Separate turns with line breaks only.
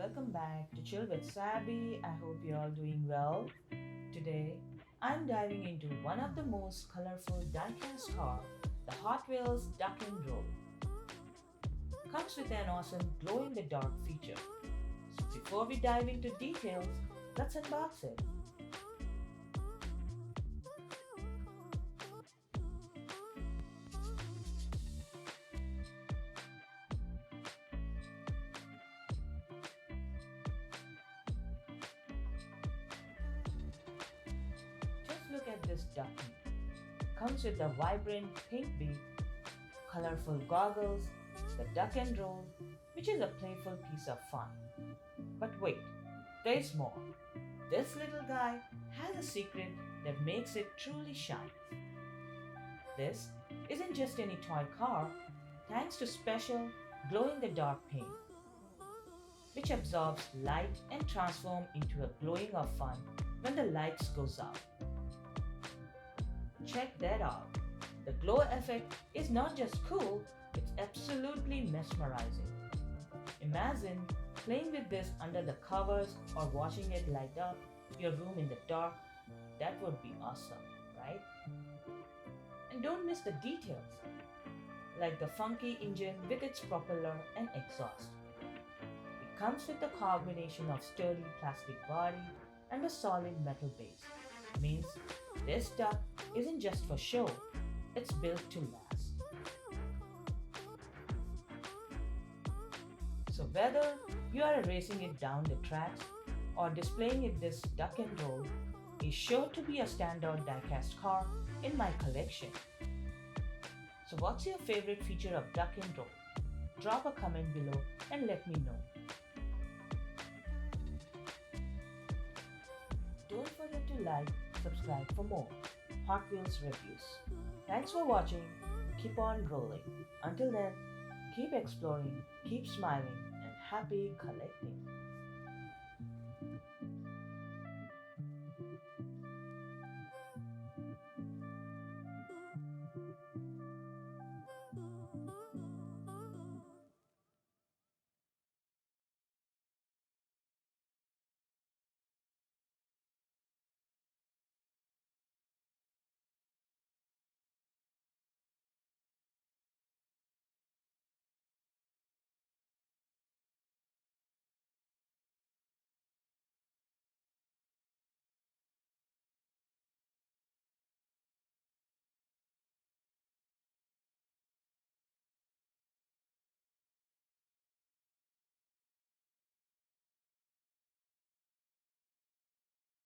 welcome back to Chill with Sabi. I hope you're all doing well. Today, I'm diving into one of the most colorful diecast car, the Hot Wheels Duck and Roll. Comes with an awesome glow in the dark feature. So before we dive into details, let's unbox it. Just look at this ducky. Comes with a vibrant pink beak, colorful goggles, the duck and roll, which is a playful piece of fun. But wait, there's more. This little guy has a secret that makes it truly shine. This isn't just any toy car, thanks to special glow in the dark paint, which absorbs light and transforms into a glowing of fun when the lights goes out. Check that out. The glow effect is not just cool, it's absolutely mesmerizing. Imagine playing with this under the covers or watching it light up your room in the dark. That would be awesome, right? And don't miss the details, like the funky engine with its propeller and exhaust. It comes with a combination of sturdy plastic body and a solid metal base. Means this stuff isn't just for show, it's built to last. So whether you are racing it down the tracks or displaying it this duck and roll is sure to be a standout diecast car in my collection. So what's your favorite feature of duck and roll? Drop a comment below and let me know. Don't forget to like, subscribe for more Hot Wheels reviews. Thanks for watching. Keep on rolling. Until then, keep exploring, keep smiling, and happy collecting.